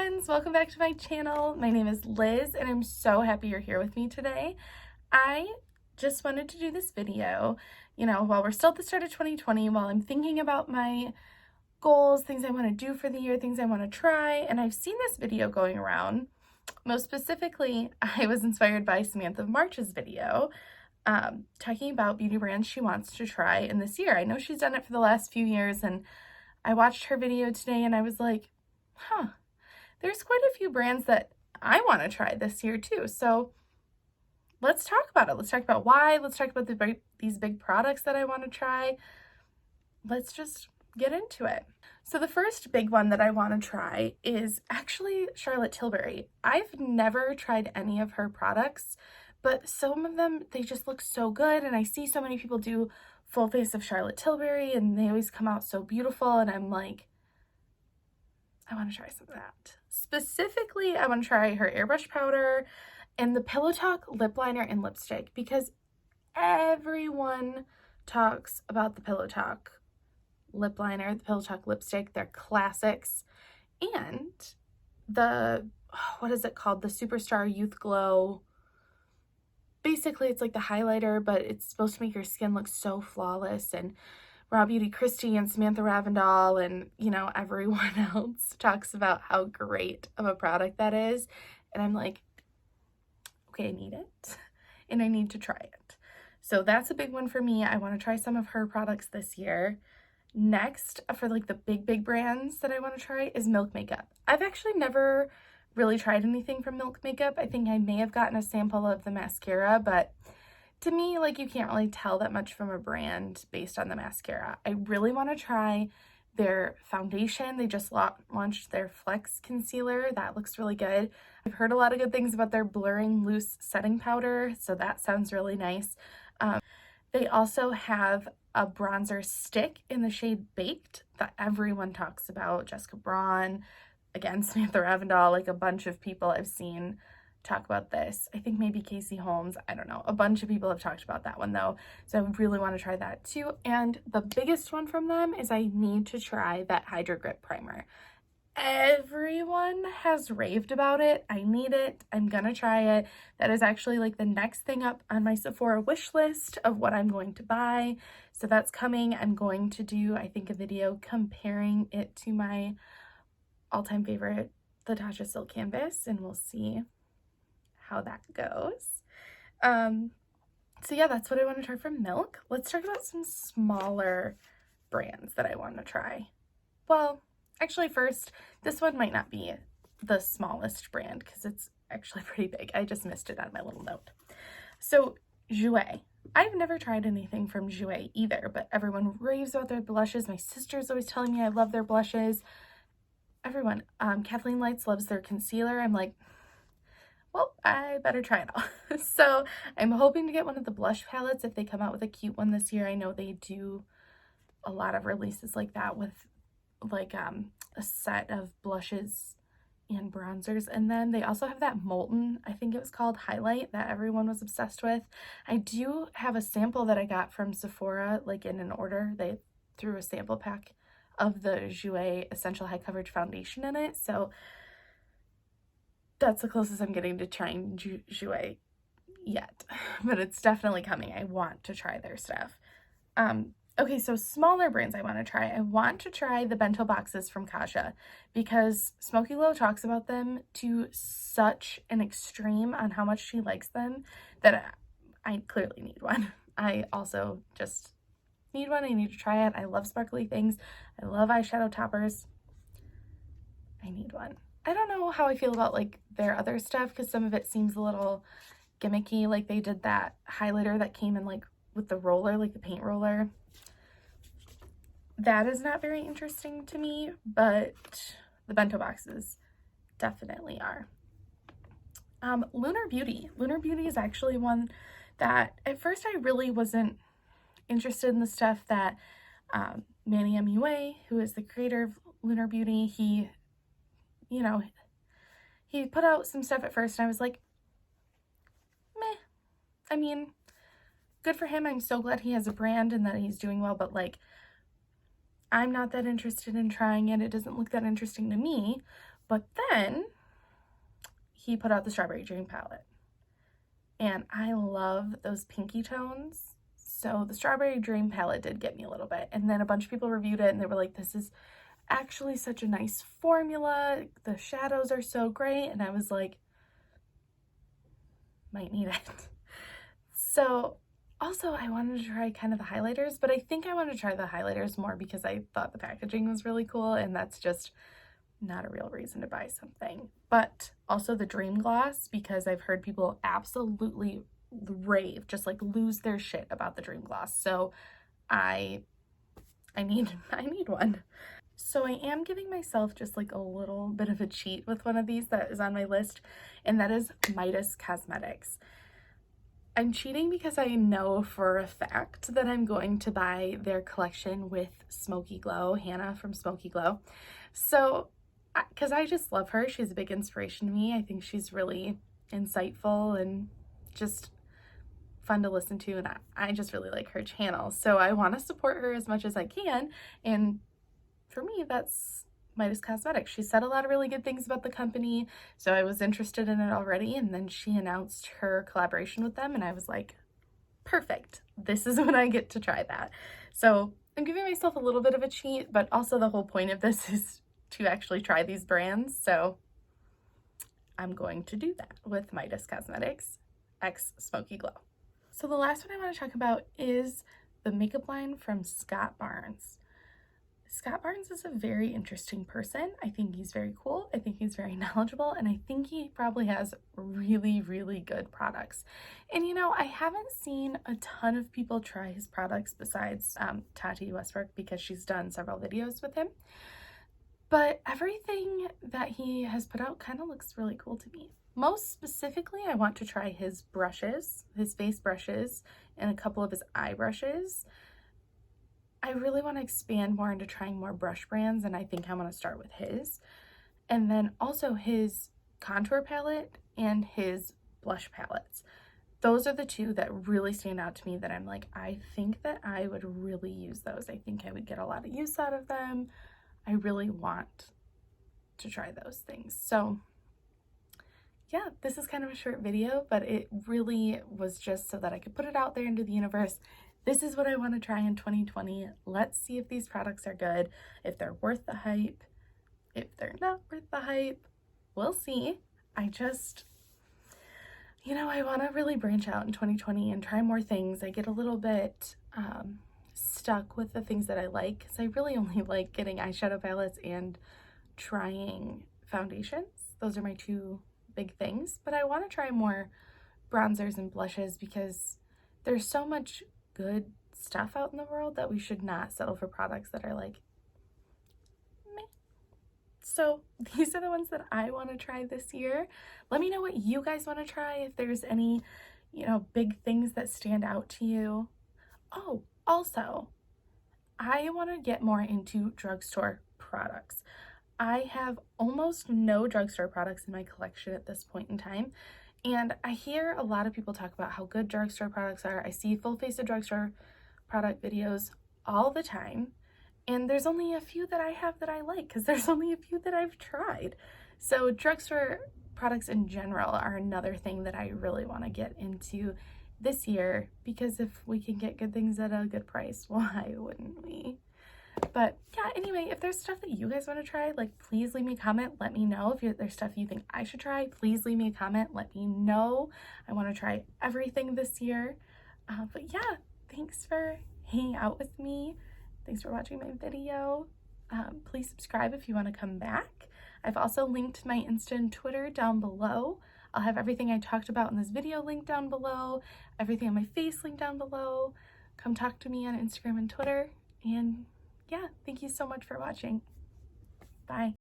friends, welcome back to my channel. My name is Liz and I'm so happy you're here with me today. I just wanted to do this video, while we're still at the start of 2020, while I'm thinking about my goals, things I want to do for the year, things I want to try, and I've seen this video going around. Most specifically, I was inspired by Samantha March's video talking about beauty brands she wants to try in this year. I know she's done it for the last few years, and I watched her video today and I was like, there's quite a few brands that I want to try this year too. So let's talk about it. Let's talk about why. Let's talk about these big products that I want to try. Let's just get into it. So the first big one that I want to try is actually Charlotte Tilbury. I've never tried any of her products, but some of them, they just look so good. And I see so many people do full face of Charlotte Tilbury and they always come out so beautiful. And I'm like, I want to try some of that. Specifically, I want to try her airbrush powder and the Pillow Talk lip liner and lipstick because everyone talks about the Pillow Talk lip liner, the Pillow Talk lipstick. They're classics. And the, what is it called? The Superstar Youth Glow. Basically, it's like the highlighter, but it's supposed to make your skin look so flawless. And Raw Beauty Christie and Samantha Ravindal and, everyone else talks about how great of a product that is. And I'm like, okay, I need it and I need to try it. So that's a big one for me. I want to try some of her products this year. Next, for like the big brands that I want to try is Milk Makeup. I've actually never really tried anything from Milk Makeup. I think I may have gotten a sample of the mascara, but to me, like, you can't really tell that much from a brand based on the mascara. I really want to try their foundation. They just launched their Flex Concealer. That looks really good. I've heard a lot of good things about their Blurring Loose Setting Powder, so that sounds really nice. They also have a bronzer stick in the shade Baked that everyone talks about. Jessica Braun, again, Samantha Ravindal, like a bunch of people I've seen talk about this. I think maybe Casey Holmes, I don't know. A bunch of people have talked about that one though. So I really want to try that too. And the biggest one from them is I need to try that Hydro Grip Primer. Everyone has raved about it. I need it. I'm gonna try it. That is actually like the next thing up on my Sephora wish list of what I'm going to buy. So that's coming. I'm going to do, I think, a video comparing it to my all-time favorite, the Tatcha Silk Canvas, and we'll see how that goes. So yeah, that's what I want to try from Milk. Let's talk about some smaller brands that I want to try. Well, actually first, this one might not be the smallest brand because it's actually pretty big. I just missed it on my little note. So Jouer. I've never tried anything from Jouer either, but everyone raves about their blushes. My sister's always telling me I love their blushes. Everyone, Kathleen Lights loves their concealer. I'm like, well, I better try it all. So I'm hoping to get one of the blush palettes if they come out with a cute one this year. I know they do a lot of releases like that with like a set of blushes and bronzers. And then they also have that Molten, I think it was called, highlight that everyone was obsessed with. I do have a sample that I got from Sephora, like in an order. They threw a sample pack of the Jouer Essential High Coverage Foundation in it. So that's the closest I'm getting to trying Jouer yet, but it's definitely coming. I want to try their stuff. Okay, so smaller brands I want to try. I want to try the bento boxes from Kasia because Smokey Glow talks about them to such an extreme on how much she likes them that I clearly need one. I also just need one. I need to try it. I love sparkly things. I love eyeshadow toppers. I need one. I don't know how I feel about like their other stuff because some of it seems a little gimmicky. Like they did that highlighter that came in like with the roller, like the paint roller. That is not very interesting to me, but the bento boxes definitely are. Lunar Beauty. Lunar Beauty is actually one that at first I really wasn't interested in the stuff that Manny MUA, who is the creator of Lunar Beauty, he put out some stuff at first and I was like, meh. I mean, good for him. I'm so glad he has a brand and that he's doing well, but like, I'm not that interested in trying it. It doesn't look that interesting to me. But then he put out the Strawberry Dream palette, and I love those pinky tones. So the Strawberry Dream palette did get me a little bit, and then a bunch of people reviewed it and they were like, this is actually such a nice formula, the shadows are so great, and I was like, might need it. So also I wanted to try kind of the highlighters, but I think I want to try the highlighters more because I thought the packaging was really cool, and that's just not a real reason to buy something. But also the Dream Gloss, because I've heard people absolutely rave, just like lose their shit about the Dream Gloss. So I need one. So I am giving myself just like a little bit of a cheat with one of these that is on my list, and that is Midas Cosmetics. I'm cheating because I know for a fact that I'm going to buy their collection with Smoky Glow, Hannah from Smoky Glow. So, because I just love her. She's a big inspiration to me. I think she's really insightful and just fun to listen to, and I just really like her channel. So I want to support her as much as I can, and for me, that's Midas Cosmetics. She said a lot of really good things about the company, so I was interested in it already, and then she announced her collaboration with them, and I was like, perfect. This is when I get to try that. So I'm giving myself a little bit of a cheat, but also the whole point of this is to actually try these brands, so I'm going to do that with Midas Cosmetics x Smoky Glow. So the last one I want to talk about is the makeup line from Scott Barnes. Scott Barnes is a very interesting person. I think he's very cool. I think he's very knowledgeable, and I think he probably has really, really good products. And you know, I haven't seen a ton of people try his products besides Tati Westbrook, because she's done several videos with him. But everything that he has put out kind of looks really cool to me. Most specifically, I want to try his brushes, his face brushes, and a couple of his eye brushes. I really want to expand more into trying more brush brands, and I think I'm going to start with his. And then also his contour palette and his blush palettes. Those are the two that really stand out to me that I'm like, I think that I would really use those. I think I would get a lot of use out of them. I really want to try those things. So yeah, this is kind of a short video, but it really was just so that I could put it out there into the universe. This is what I want to try in 2020. Let's see if these products are good, if they're worth the hype. If they're not worth the hype, we'll see. I just, you know, I want to really branch out in 2020 and try more things. I get a little bit stuck with the things that I like, because I really only like getting eyeshadow palettes and trying foundations. Those are my two big things, but I want to try more bronzers and blushes because there's so much good stuff out in the world that we should not settle for products that are like meh. So these are the ones that I want to try this year. Let me know what you guys want to try, if there's any, you know, big things that stand out to you. Oh, also, I want to get more into drugstore products. I have almost no drugstore products in my collection at this point in time, and I hear a lot of people talk about how good drugstore products are. I see full face of drugstore product videos all the time, and there's only a few that I have that I like because there's only a few that I've tried. So drugstore products in general are another thing that I really want to get into this year, because if we can get good things at a good price, why wouldn't we? But yeah, anyway, if there's stuff that you guys want to try, like, please leave me a comment. Let me know. If there's stuff you think I should try, please leave me a comment. Let me know. I want to try everything this year. But yeah, thanks for hanging out with me. Thanks for watching my video. Please subscribe if you want to come back. I've also linked my Insta and Twitter down below. I'll have everything I talked about in this video linked down below, everything on my face linked down below. Come talk to me on Instagram and Twitter. And yeah, thank you so much for watching. Bye.